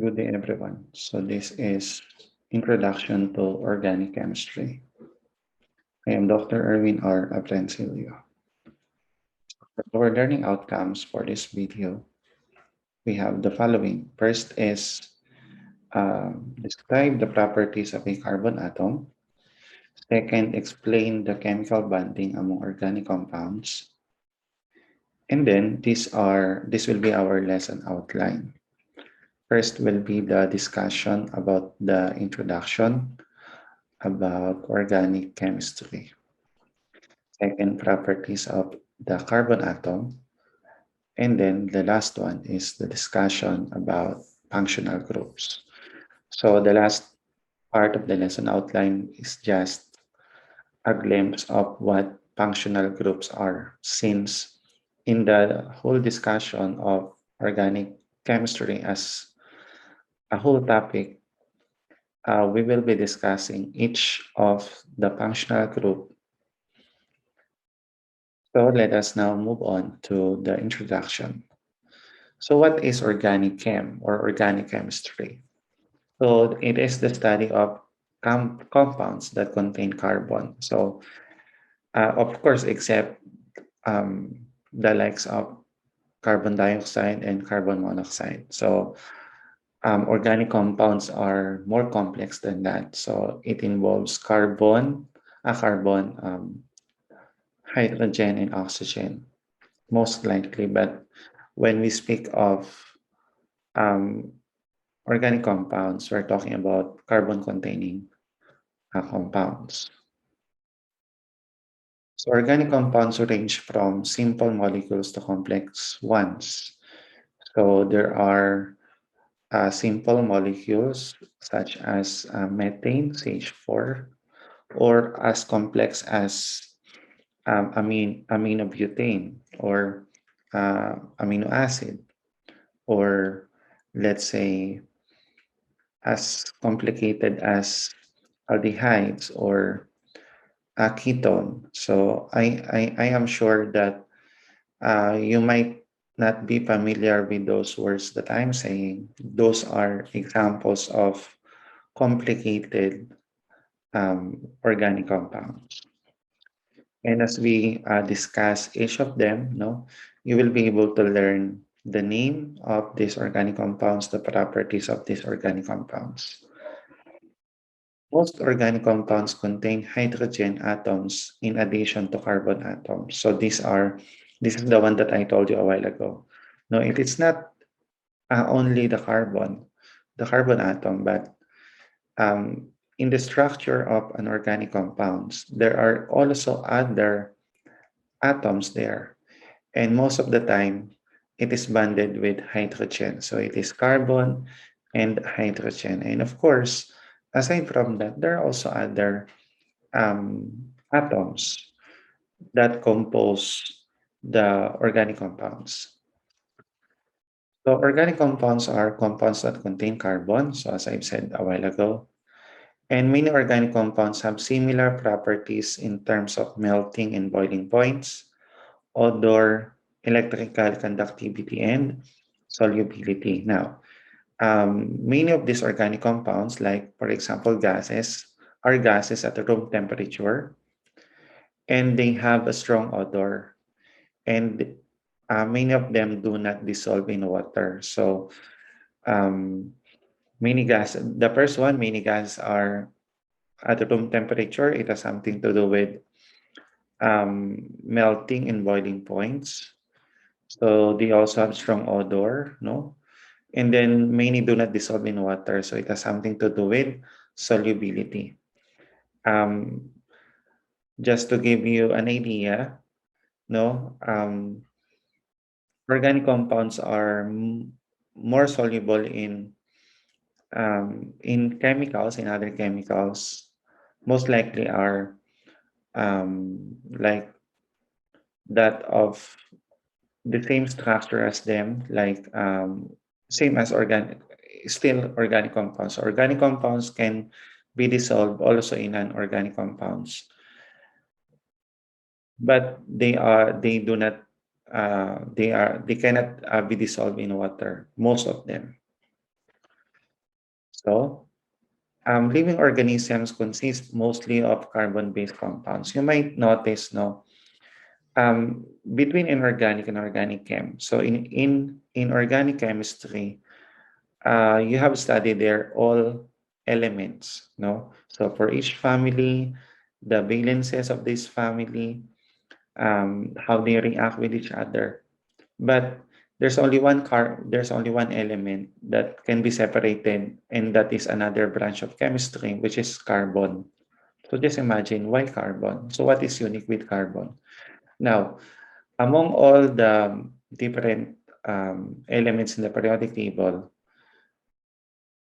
Good day, everyone. So this is Introduction to Organic Chemistry. I am Dr. Erwin R. Aprensilio. For our learning outcomes for this video, we have the following. First is describe the properties of a carbon atom. Second, explain the chemical bonding among organic compounds. And then this will be our lesson outline. First will be the discussion about the introduction about organic chemistry. Second, properties of the carbon atom. And then the last one is the discussion about functional groups. So the last part of the lesson outline is just a glimpse of what functional groups are, since in the whole discussion of organic chemistry as a whole topic, we will be discussing each of the functional group. So let us now move on to the introduction. So what is organic chem or organic chemistry? So it is the study of compounds that contain carbon. So of course, except the likes of carbon dioxide and carbon monoxide. So organic compounds are more complex than that. So it involves hydrogen, and oxygen, most likely. But when we speak of um, organic compounds, we're talking about carbon-containing compounds. So organic compounds range from simple molecules to complex ones. So there are simple molecules such as methane, CH4, or as complex as aminobutane or amino acid, or let's say as complicated as aldehydes or a ketone. So I am sure that you might not be familiar with those words that I'm saying. Those are examples of complicated organic compounds. And as we discuss each of them, no, you will be able to learn the name of these organic compounds, the properties of these organic compounds. Most organic compounds contain hydrogen atoms in addition to carbon atoms. So this is the one that I told you a while ago. No, it is not only the carbon atom, but in the structure of an organic compounds, there are also other atoms there. And most of the time, it is bonded with hydrogen. So it is carbon and hydrogen. And of course, aside from that, there are also other atoms that compose the organic compounds. So organic compounds are compounds that contain carbon, so as I've said a while ago. And many organic compounds have similar properties in terms of melting and boiling points, odor, electrical conductivity, and solubility. Now, many of these organic compounds, like for example gases, are gases at room temperature, and they have a strong odor, and many of them do not dissolve in water. So um, the first one, many gases are at room temperature. It has something to do with melting and boiling points. So they also have strong odor, no? And then many do not dissolve in water. So it has something to do with solubility. Um, just to give you an idea, no, organic compounds are more soluble in chemicals, in other chemicals, most likely are like that of the same structure as them, like same as still organic compounds. Organic compounds can be dissolved also in non-organic compounds, but they cannot be dissolved in water, most of them. So, living organisms consist mostly of carbon-based compounds. You might notice, no, between inorganic and organic chem. So, in organic chemistry, you have studied there all elements, no. So, for each family, the valences of this family, how they react with each other. But there's only one element that can be separated, and that is another branch of chemistry, which is carbon. So just imagine, why carbon? So what is unique with carbon? Now, among all the different elements in the periodic table,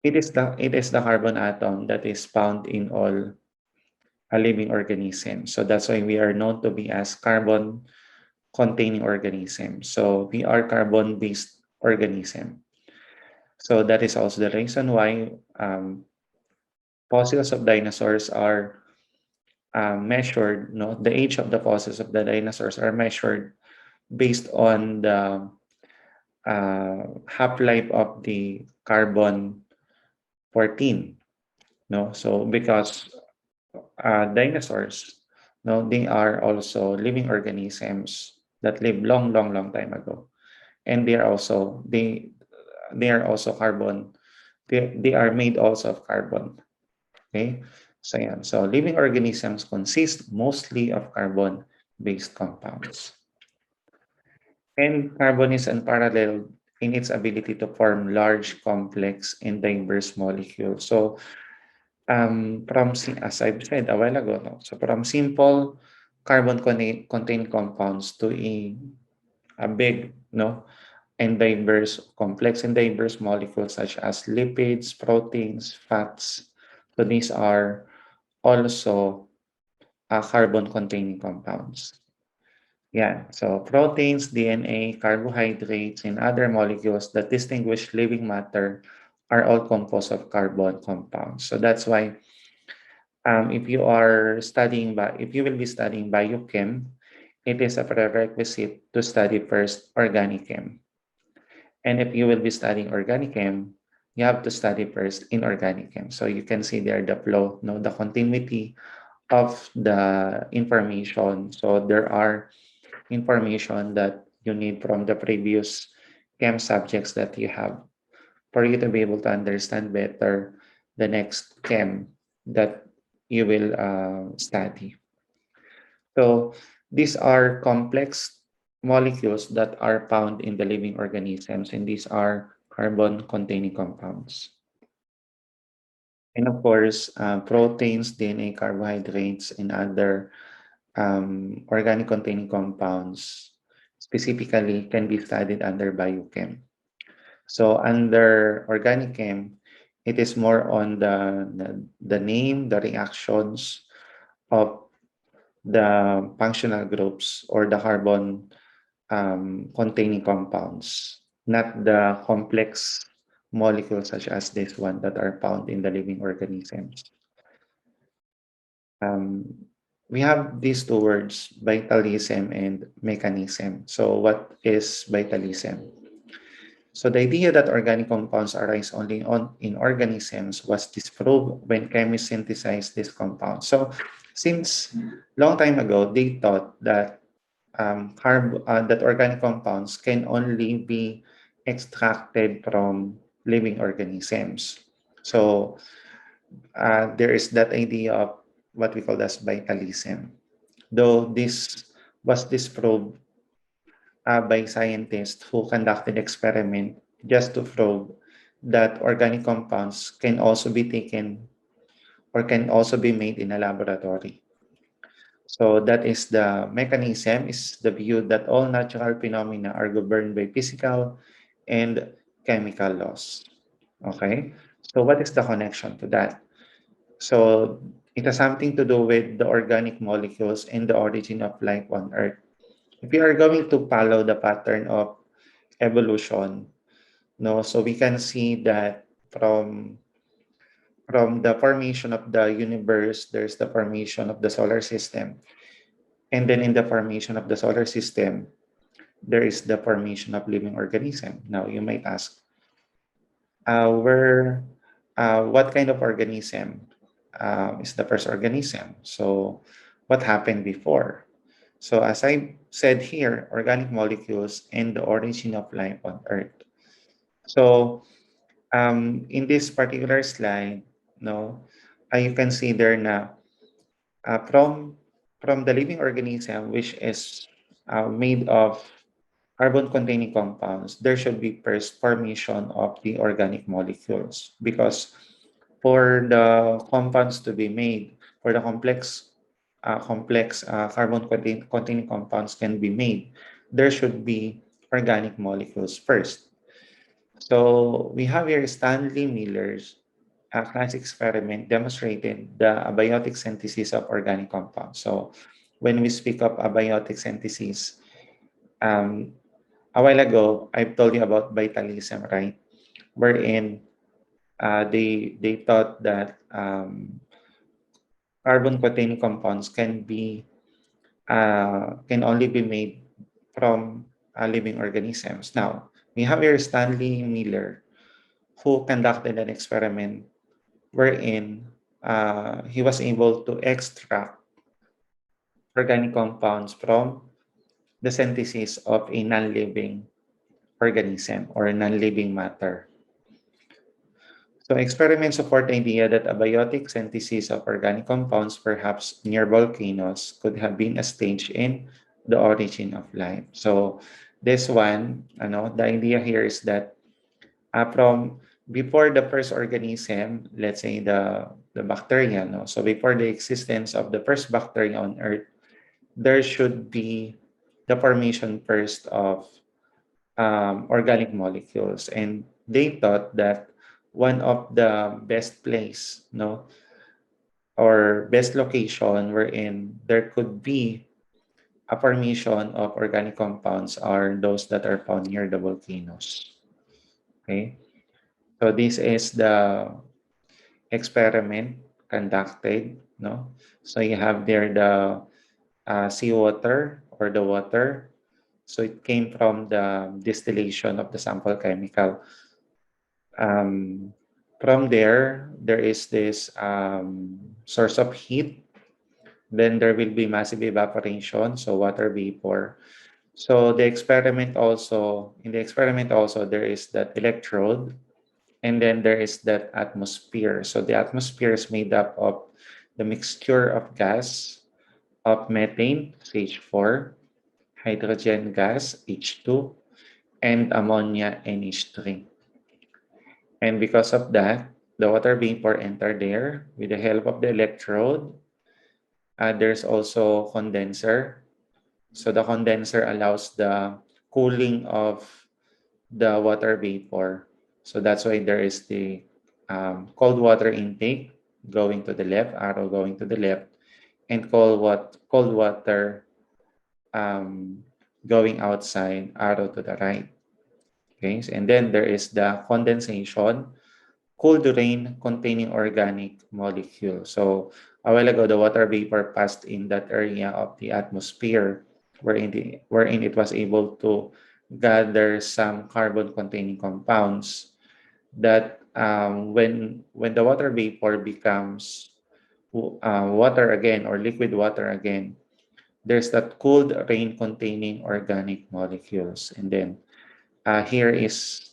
it is the carbon atom that is found in all a living organism. So that's why we are known to be as carbon containing organism. So we are carbon-based organism. So that is also the reason why fossils of dinosaurs are measured. No, the age of the fossils of the dinosaurs are measured based on the half-life of the carbon 14. No, so because dinosaurs, no, they are also living organisms that live long, long, long time ago, and they are also carbon. They are made also of carbon. Okay, so yan. So living organisms consist mostly of carbon-based compounds, and carbon is unparalleled in its ability to form large, complex, and diverse molecules. So as I've said a while ago, no? So from simple carbon-containing compounds to a big, no, and diverse, complex and diverse molecules such as lipids, proteins, fats. So these are also carbon-containing compounds. Yeah, so proteins, DNA, carbohydrates, and other molecules that distinguish living matter are all composed of carbon compounds. So that's why if you will be studying biochem, it is a prerequisite to study first organic chem. And if you will be studying organic chem, you have to study first inorganic chem. So you can see there the flow, no, the continuity of the information. So there are information that you need from the previous chem subjects that you have for you to be able to understand better the next chem that you will study. So these are complex molecules that are found in the living organisms, and these are carbon-containing compounds. And of course, proteins, DNA, carbohydrates, and other organic-containing compounds specifically can be studied under biochem. So under organic chem, it is more on the name, the reactions of the functional groups or the carbon containing compounds, not the complex molecules such as this one that are found in the living organisms. Um, we have these two words, vitalism and mechanism. So what is vitalism? So the idea that organic compounds arise only in organisms was disproved when chemists synthesized these compounds. So since long time ago, they thought that that organic compounds can only be extracted from living organisms. So there is that idea of what we call as vitalism. Though this was disproved by scientists who conducted experiment just to prove that organic compounds can also be taken or can also be made in a laboratory. So that is the mechanism, is the view that all natural phenomena are governed by physical and chemical laws. Okay? So what is the connection to that? So it has something to do with the organic molecules and the origin of life on Earth. If you are going to follow the pattern of evolution, no, so we can see that from the formation of the universe, there's the formation of the solar system. And then in the formation of the solar system, there is the formation of living organism. Now you might ask, where what kind of organism is the first organism? So, what happened before? So, as I said here, organic molecules and the origin of life on Earth. So, in this particular slide, no, you can see there na uh, from from the living organism, which is made of carbon-containing compounds, there should be first formation of the organic molecules because for the compounds to be made, for the complex carbon containing compounds can be made, there should be organic molecules first. So we have here Stanley Miller's class experiment demonstrated the abiotic synthesis of organic compounds. So when we speak of abiotic synthesis, um, a while ago, I've told you about vitalism, right? Wherein they thought that carbon-containing compounds can only be made from living organisms. Now, we have here Stanley Miller, who conducted an experiment wherein he was able to extract organic compounds from the synthesis of a non-living organism or non-living matter. So experiments support the idea that abiotic synthesis of organic compounds, perhaps near volcanoes, could have been a stage in the origin of life. So this one, the idea here is that from before the first organism, let's say the bacteria, no? So before the existence of the first bacteria on Earth, there should be the formation first of organic molecules. And they thought that one of the best place, no, or best location wherein there could be a formation of organic compounds are those that are found near the volcanoes. Okay, so this is the experiment conducted. No, so you have there the seawater or the water. So it came from the distillation of the sample chemical. Um, from there is this source of heat. Then there will be massive evaporation, so water vapor. So in the experiment also, there is that electrode, and then there is that atmosphere. So the atmosphere is made up of the mixture of gas, of methane, CH4, hydrogen gas, H2, and ammonia, NH3. And because of that, the water vapor enter there with the help of the electrode. There's also condenser. So the condenser allows the cooling of the water vapor. So that's why there is the cold water intake going to the left, arrow going to the left, and cold water um, going outside, arrow to the right. Okay, and then there is the condensation, cooled rain containing organic molecule. So a while ago, the water vapor passed in that area of the atmosphere wherein it was able to gather some carbon-containing compounds that when the water vapor becomes water again or liquid water again, there's that cooled rain containing organic molecules. And then here is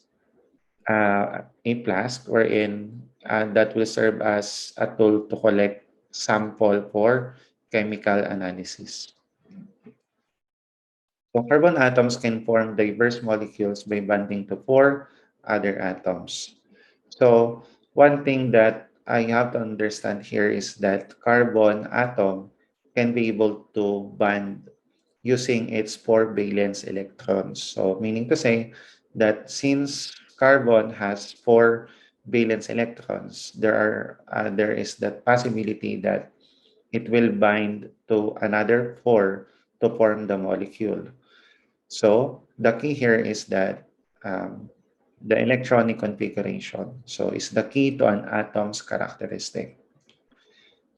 a flask wherein that will serve as a tool to collect sample for chemical analysis. So carbon atoms can form diverse molecules by bonding to four other atoms. So one thing that I have to understand here is that carbon atom can be able to bond using its four valence electrons. So meaning to say that since carbon has four valence electrons, there is that possibility that it will bind to another four to form the molecule. So the key here is that the electronic configuration. So is the key to an atom's characteristic.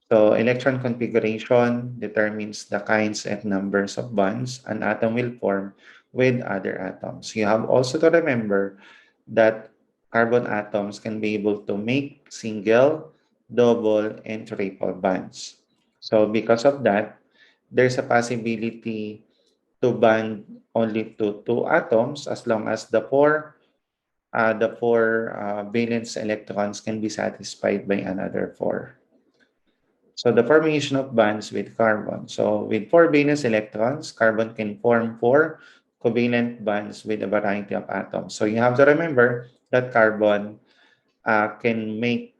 So electron configuration determines the kinds and numbers of bonds an atom will form with other atoms. You have also to remember that carbon atoms can be able to make single, double, and triple bonds. So because of that, there's a possibility to bond only to two atoms as long as the four valence electrons can be satisfied by another four. So the formation of bonds with carbon. So with four valence electrons, carbon can form four covalent bonds with a variety of atoms. So you have to remember that carbon can make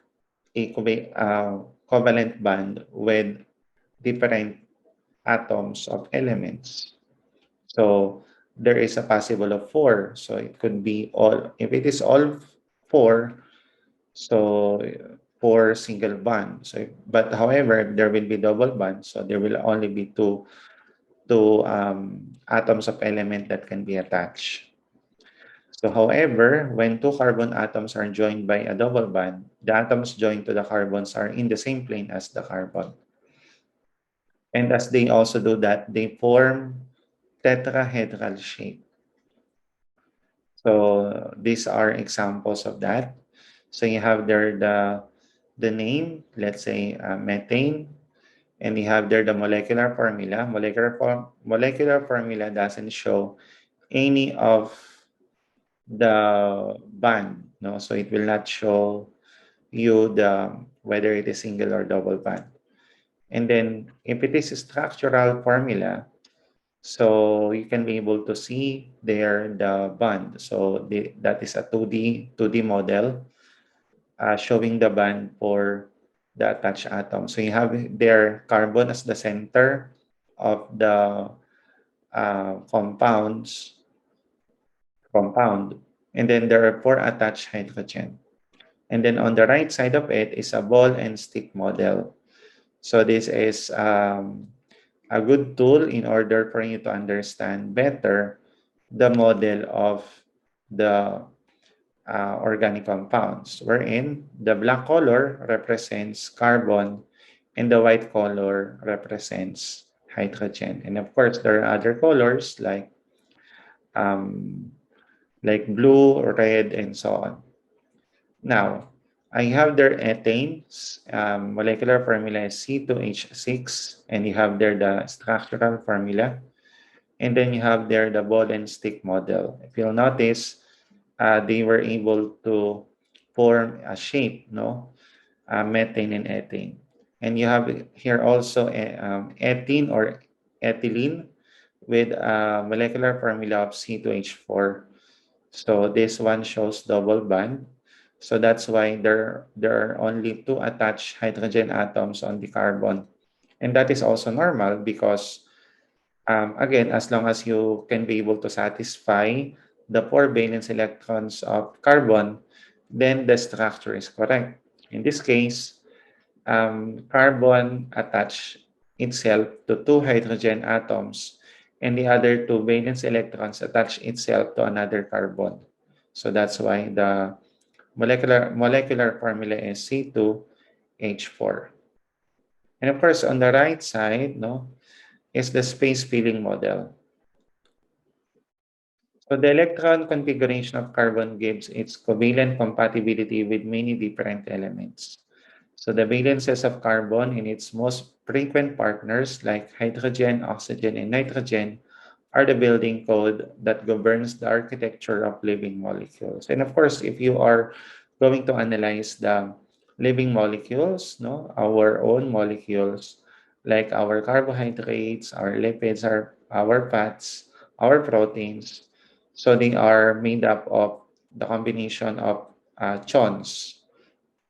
a covalent bond with different atoms of elements. So there is a possible of four. So it could be all, if it is all four, so four single bond. So, but however, there will be double bond. So there will only be two atoms of element that can be attached. So however, when two carbon atoms are joined by a double bond, the atoms joined to the carbons are in the same plane as the carbon. And as they also do that, they form tetrahedral shape. So these are examples of that. So you have there the name, let's say methane, and you have there the molecular formula. Molecular formula doesn't show any of the band, no, so it will not show you the whether it is single or double band. And then if it is a structural formula, so you can be able to see there the band. So that is a 2D model showing the band for the attached atom. So you have there carbon as the center of the compound, and then there are four attached hydrogen. And then on the right side of it is a ball and stick model. So this is a good tool in order for you to understand better the model of the organic compounds, wherein the black color represents carbon and the white color represents hydrogen. And of course, there are other colors um, like blue, red, and so on. Now, I have their ethane. Molecular formula is C2H6, and you have there the structural formula. And then you have there the ball and stick model. If you'll notice, they were able to form a shape, no? Methane and ethane. And you have here also ethene or ethylene with a molecular formula of C2H4. So this one shows double bond. So that's why there are only two attached hydrogen atoms on the carbon. And that is also normal because, again, as long as you can be able to satisfy the four valence electrons of carbon, then the structure is correct. In this case, carbon attach itself to two hydrogen atoms and the other two valence electrons attach itself to another carbon. So that's why the molecular formula is C2H4. And of course, on the right side, no, is the space filling model. So the electron configuration of carbon gives its covalent compatibility with many different elements. So the valences of carbon in its most frequent partners like hydrogen, oxygen, and nitrogen are the building code that governs the architecture of living molecules. And of course, if you are going to analyze the living molecules, no, our own molecules, like our carbohydrates, our lipids, our fats, our proteins, so they are made up of the combination of chons,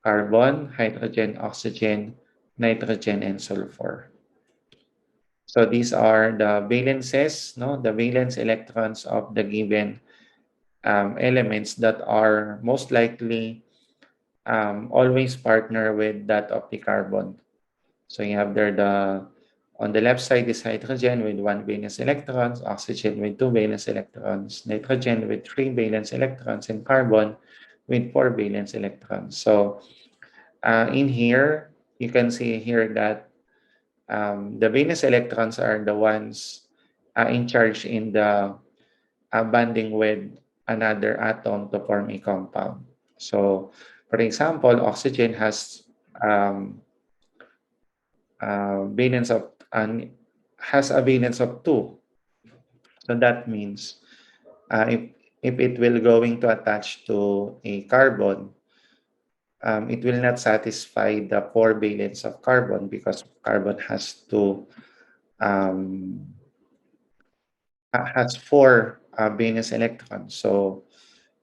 carbon, hydrogen, oxygen, nitrogen, and sulfur. So these are the valences, no, the valence electrons of the given elements that are most likely always partner with that of the carbon. So you have there on the left side is hydrogen with one valence electrons, oxygen with two valence electrons, nitrogen with three valence electrons, and carbon with four valence electrons. So in here, you can see here that the valence electrons are the ones in charge in the bonding with another atom to form a compound. So, for example, oxygen has um, valence of an has a valence of 2. So that means if it will going to attach to a carbon, it will not satisfy the 4 valence of carbon because carbon has to um, has 4 valence electrons. So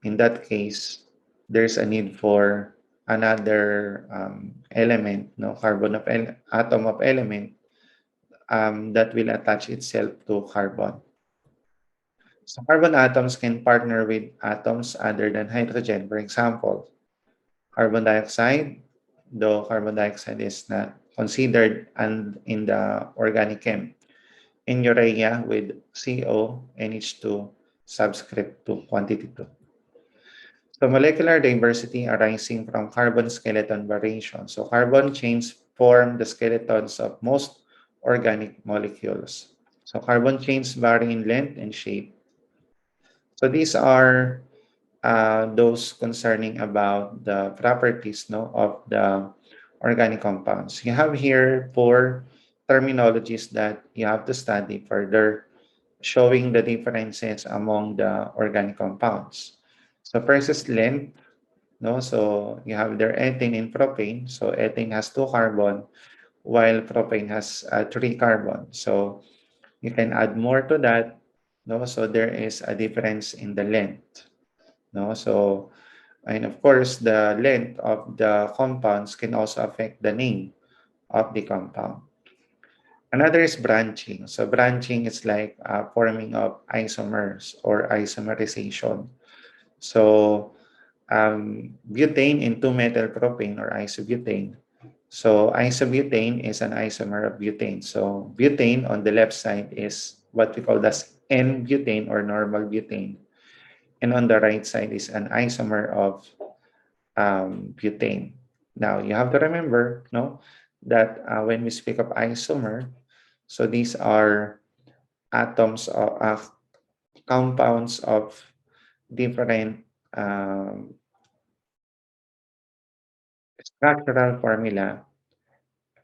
in that case, there's a need for another element, no carbon of atom of element that will attach itself to carbon. So carbon atoms can partner with atoms other than hydrogen. For example, carbon dioxide, though carbon dioxide is not considered and in the organic chem. In urea with CO, NH2, subscript 2, quantity 2. So molecular diversity arising from carbon skeleton variation. So carbon chains form the skeletons of most organic molecules. So carbon chains vary in length and shape. So these are those concerning about the properties, no, of the organic compounds. You have here 4 terminologies that you have to study further, showing the differences among the organic compounds. So first is length, no? So you have there ethane and propane. So ethane has 2 carbon, while propane has 3 carbon. So you can add more to that, no? So there is a difference in the length, no? So and of course, the length of the compounds can also affect the name of the compound. Another is branching. So branching is like forming of isomers or isomerization. So butane into methyl propane or isobutane. So isobutane is an isomer of butane. So butane on the left side is what we call as N-butane or normal butane. And on the right side is an isomer of butane. Now you have to remember, no, that when we speak of isomer, so these are atoms of compounds of different um, structural formula,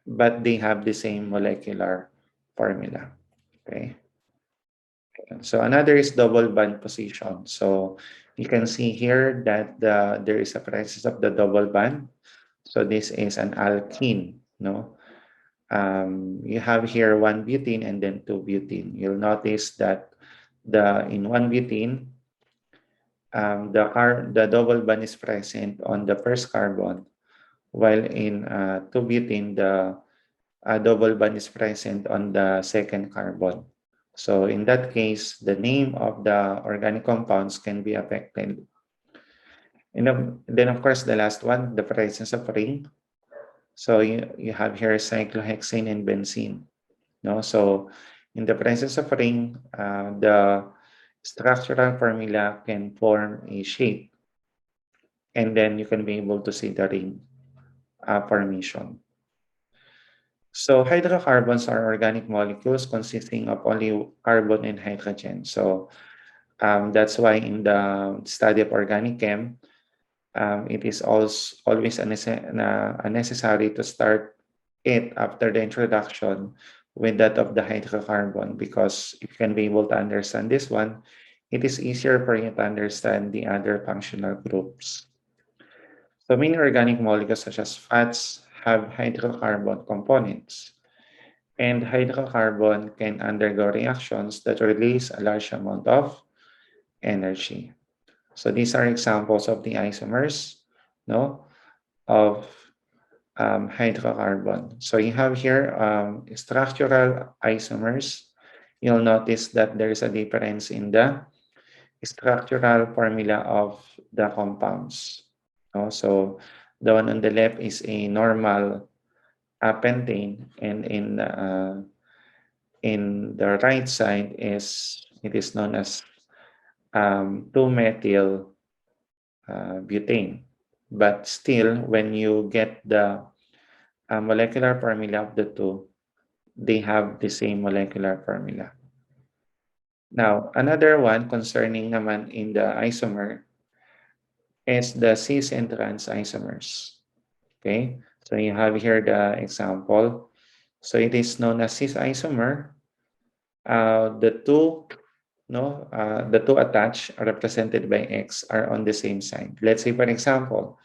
but they have the same molecular formula. Okay. So another is double bond position. So you can see here that there is a presence of the double bond. So this is an alkene, no? You have here one butene and then two butene. You'll notice that in one butene, the double bond is present on the first carbon, while in two butene, the double bond is present on the second carbon. So in that case, the name of the organic compounds can be affected. And then, of course, the last one, the presence of ring. So you have here cyclohexane and benzene. No, so in the presence of ring, the structural formula can form a shape, and then you can be able to see the ring formation. So hydrocarbons are organic molecules consisting of only carbon and hydrogen. So that's why in the study of organic chem, it is also always unnecessary to start it after the introduction with that of the hydrocarbon, because if you can be able to understand this one, it is easier for you to understand the other functional groups. So many organic molecules such as fats have hydrocarbon components, and hydrocarbon can undergo reactions that release a large amount of energy. So these are examples of the isomers, no, of hydrocarbon. So you have here structural isomers. You'll notice that there is a difference in the structural formula of the compounds. No? So the one on the left is a normal pentane, and in the right side is it is known as 2-methyl butane. But still, when you get the molecular formula of the two, they have the same molecular formula. Now, another one concerning naman in the isomer, is the cis and trans isomers. Okay, so you have here the example. So it is known as cis isomer. The two no, the two attached represented by X are on the same side. Let's say, for example,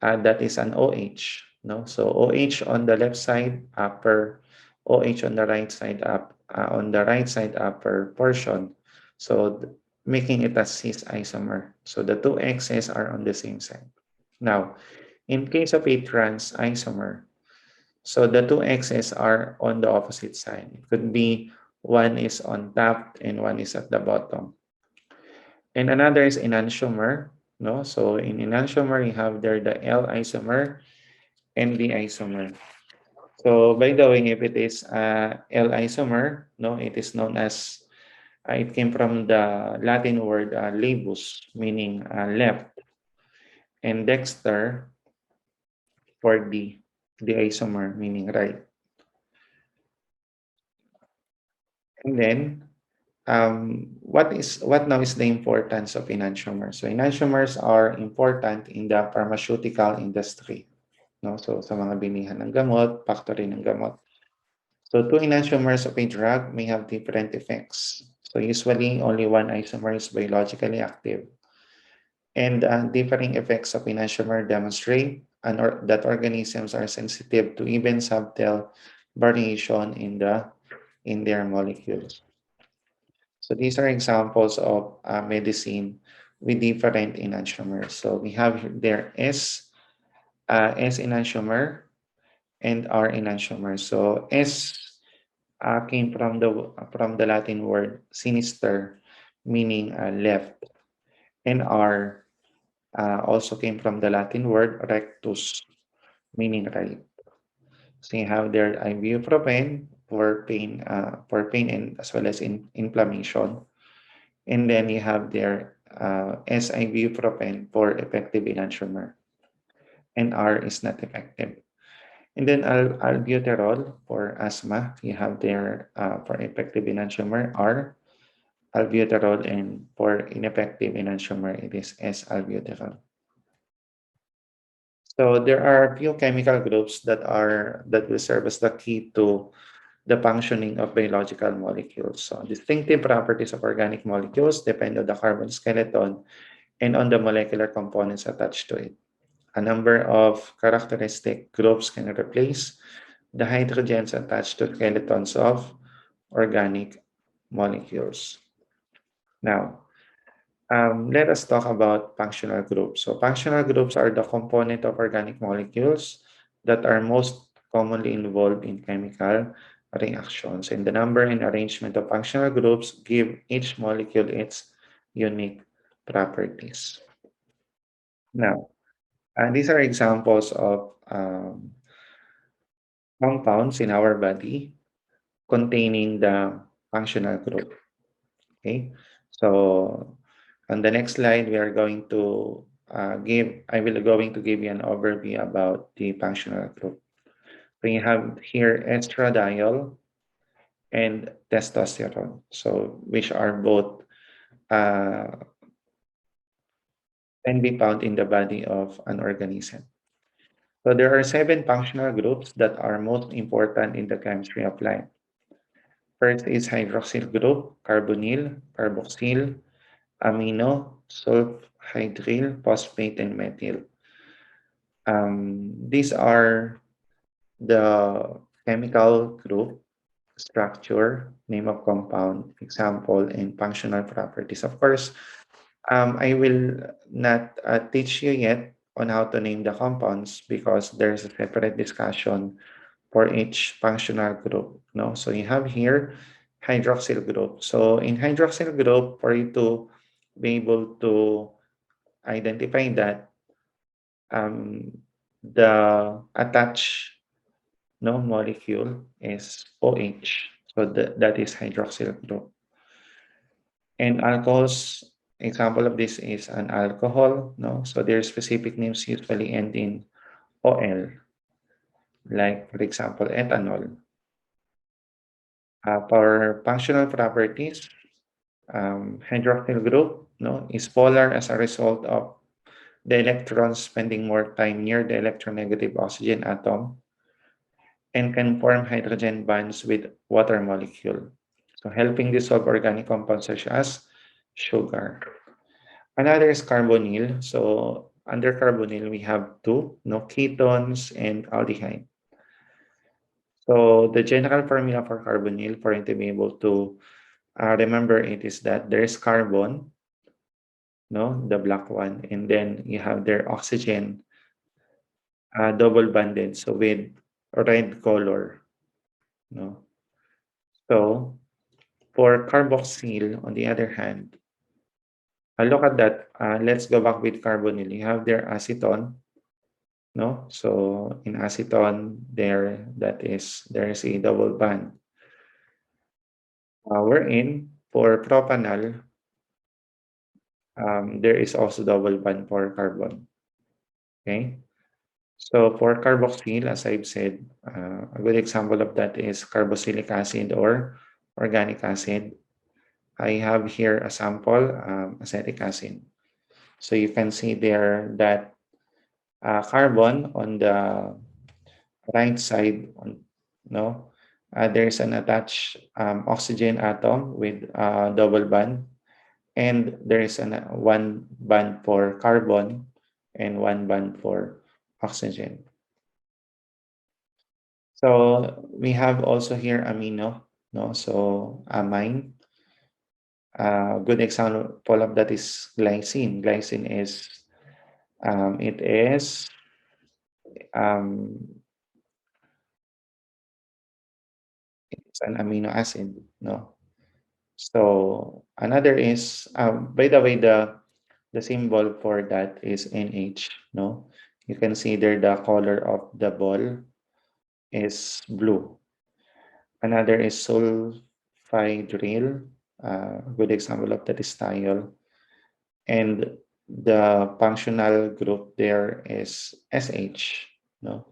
that is an OH. No, so OH on the left side upper, OH on the right side upper portion. So making it a cis isomer. So the two X's are on the same side. Now, in case of a trans isomer, so the two X's are on the opposite side. It could be one is on top and one is at the bottom. And another is enantiomer. No, so in enantiomer, you have there the L isomer and the isomer. So by the way, if it is L isomer, no, it is known as it came from the Latin word labus, meaning left, and dexter for the isomer, meaning right. And then what now is the importance of enantiomers? So enantiomers are important in the pharmaceutical industry. No? So sa mga bilihan ng gamot, factory ng gamot. So two enantiomers of a drug may have different effects. So usually only one isomer is biologically active. And differing effects of enantiomer demonstrate that organisms are sensitive to even subtle variation in their molecules. So these are examples of medicine with different enantiomers. So we have there S enantiomer and R enantiomer. So S came from the Latin word sinister, meaning left, and R also came from the Latin word rectus, meaning right. So you have there ibuprofen for pain and as well as in inflammation. And then you have their S-ibuprofen for effective enantiomer, and R is not effective. And then albuterol for asthma, you have there for effective enantiomer R, albuterol, and for ineffective enantiomer, it is S-albuterol. So there are a few chemical groups that will serve as the key to the functioning of biological molecules. So distinctive properties of organic molecules depend on the carbon skeleton and on the molecular components attached to it. A number of characteristic groups can replace the hydrogens attached to skeletons of organic molecules. Now, let us talk about functional groups. So functional groups are the component of organic molecules that are most commonly involved in chemical reactions. And the number and arrangement of functional groups give each molecule its unique properties. Now, these are examples of compounds in our body containing the functional group. Okay, so on the next slide, we are going to I will going to give you an overview about the functional group. We have here estradiol and testosterone, so which are both uh, can be found in the body of an organism. So there are 7 functional groups that are most important in the chemistry of life. First is hydroxyl group, carbonyl, carboxyl, amino, sulfhydryl, phosphate, and methyl. These are the chemical group, structure, name of compound, example, and functional properties. Of course, I will not teach you yet on how to name the compounds because there's a separate discussion for each functional group. No, so you have here hydroxyl group. So in hydroxyl group, for you to be able to identify that um, the attached molecule is OH. So that is hydroxyl group. And alcohols, example of this is an alcohol. No, so their specific names usually end in OL, like for example ethanol. For functional properties, hydroxyl group is polar as a result of the electrons spending more time near the electronegative oxygen atom and can form hydrogen bonds with water molecule. So helping dissolve organic compounds such as sugar. Another is carbonyl. So under carbonyl, we have two, no, ketones and aldehyde. So the general formula for carbonyl, for you to be able to remember it, is that there is carbon, no, the black one, and then you have their oxygen double banded, so with red color, no. So for carboxyl, on the other hand, look at that. Let's go back with carbonyl. You have their acetone, no. So in acetone, there is a double band. Wherein for propanol, there is also double band for carbon. Okay. So for carboxyl, as I've said, a good example of that is carboxylic acid or organic acid. I have here a sample, acetic acid. So you can see there that carbon on the right side, no, there's an attached oxygen atom with double band, and there is one band for carbon and one band for oxygen. So we have also here amino, no? So amine. Good example of that is glycine. Glycine is it is um, it's an amino acid, no? So another is by the way, the symbol for that is NH, no? You can see there the color of the ball is blue. Another is sulfhydryl. Good example of that is thiol. And the functional group there is SH. No,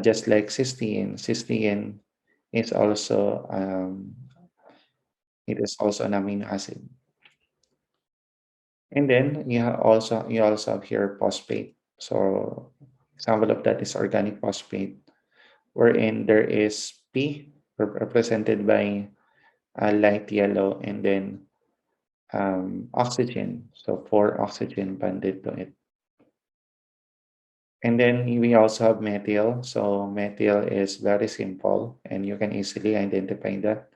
just like cysteine. Cysteine is also it is also an amino acid. And then you also have here phosphate. So example of that is organic phosphate, wherein there is P represented by light yellow, and then oxygen. So four oxygen bonded to it. And then we also have methyl. So methyl is very simple and you can easily identify that.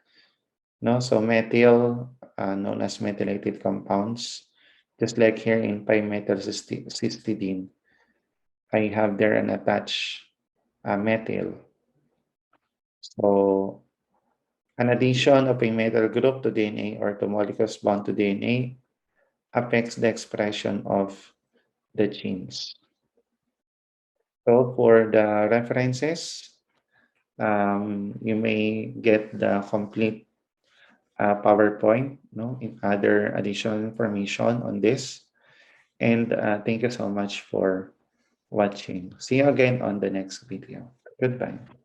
No, so methyl, known as methylated compounds, just like here in cystidine, I have there an attached methyl. So an addition of a methyl group to DNA or to molecules bound to DNA affects the expression of the genes. So for the references, you may get the complete PowerPoint, no, in other additional information on this. And thank you so much for watching. See you again on the next video. Goodbye.